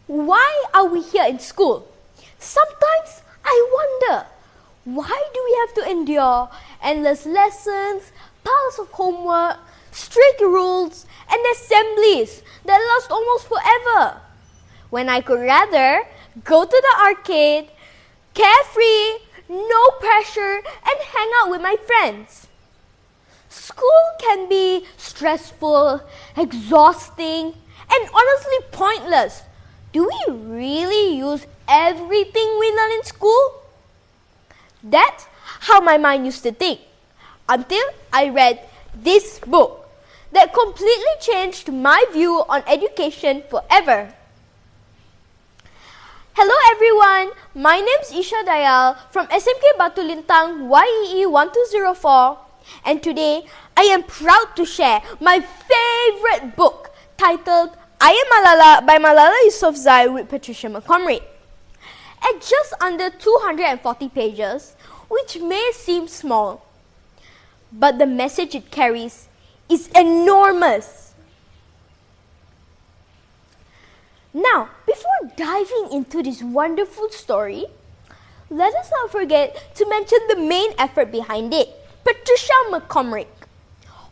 Why are we here in school? Sometimes I wonder, why do we have to endure endless lessons, piles of homework, strict rules, and assemblies that last almost forever, when I could rather go to the arcade, carefree, no pressure, and hang out with my friends? School can be stressful, exhausting, and honestly pointless. Do we really use everything we learn in school? That's how my mind used to think, until I read this book that completely changed my view on education forever. Hello everyone, my name is Isha Dyahal from SMK Batu Lintang YEE1204, and today I am proud to share my favorite book titled I Am Malala by Malala Yousafzai with Patricia McCormick. At just under 240 pages, which may seem small, but the message it carries is enormous. Now, before diving into this wonderful story, let us not forget to mention the main effort behind it, Patricia McCormick.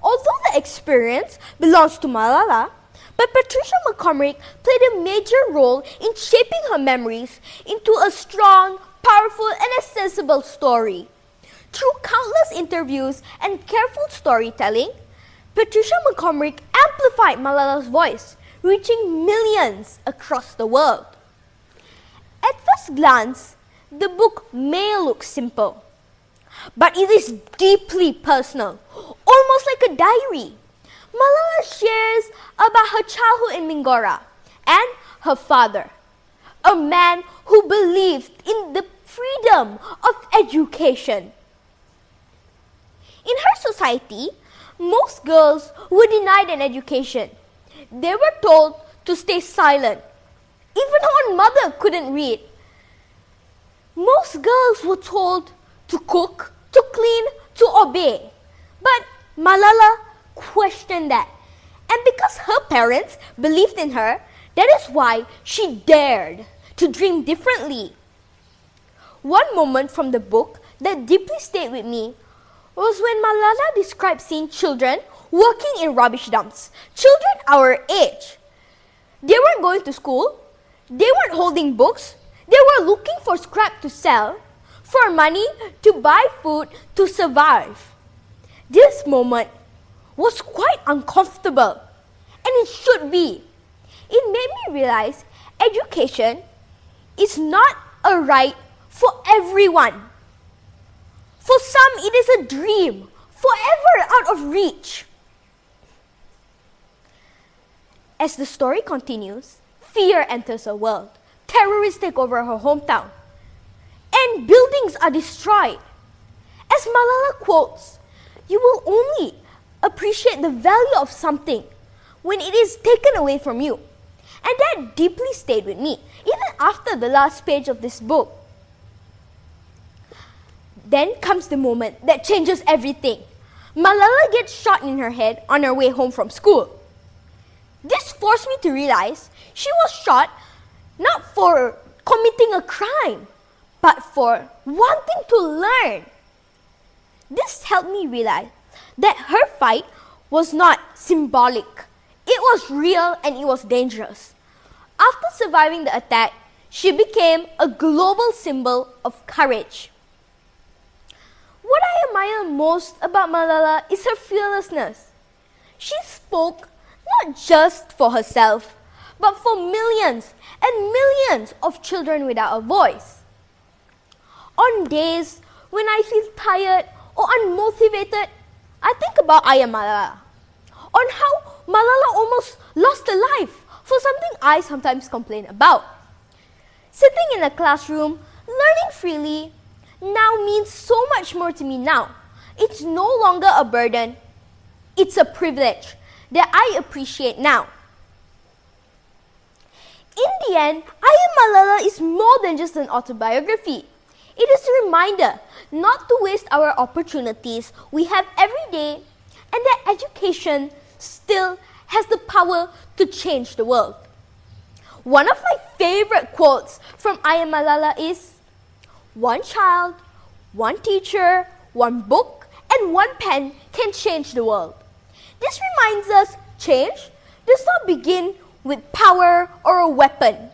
Although the experience belongs to Malala, but Patricia McCormick played a major role in shaping her memories into a strong, powerful, and accessible story. Through countless interviews and careful storytelling, Patricia McCormick amplified Malala's voice, reaching millions across the world. At first glance, the book may look simple, but it is deeply personal, almost like a diary. Malala shares about her childhood in Mingora and her father, a man who believed in the freedom of education. In her society, most girls were denied an education. They were told to stay silent. Even her own mother couldn't read. Most girls were told to cook, to clean, to obey. But Malala questioned that. And because her parents believed in her, that is why she dared to dream differently. One moment from the book that deeply stayed with me was when Malala described seeing children working in rubbish dumps. Children our age. They weren't going to school. They weren't holding books. They were looking for scrap to sell, for money to buy food to survive. This moment was quite uncomfortable, and it should be. It made me realize education is not a right for everyone. For some, it is a dream, forever out of reach. As the story continues, fear enters her world. Terrorists take over her hometown, and buildings are destroyed. As Malala quotes, "You will only appreciate the value of something when it is taken away from you." And that deeply stayed with me, even after the last page of this book. Then comes the moment that changes everything. Malala gets shot in her head on her way home from school. This forced me to realize she was shot not for committing a crime, but for wanting to learn. This helped me realize that her fight was not symbolic. It was real and it was dangerous. After surviving the attack, she became a global symbol of courage. What I admire most about Malala is her fearlessness. She spoke not just for herself, but for millions and millions of children without a voice. On days when I feel tired or unmotivated, I think about I Am Malala, on how Malala almost lost her life for something I sometimes complain about. Sitting in a classroom, learning freely, now means so much more to me now. It's no longer a burden, it's a privilege that I appreciate now. In the end, I Am Malala is more than just an autobiography. It is a reminder not to waste our opportunities we have every day, and that education still has the power to change the world. One of my favorite quotes from I Am Malala is, "One child, one teacher, one book, and one pen can change the world." This reminds us change does not begin with power or a weapon.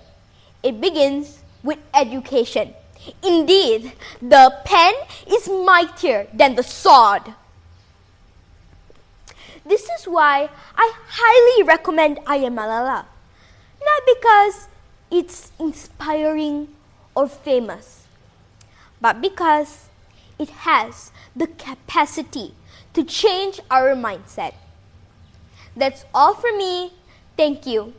It begins with education. Indeed, the pen is mightier than the sword. This is why I highly recommend I Am Malala. Not because it's inspiring or famous, but because it has the capacity to change our mindset. That's all for me. Thank you.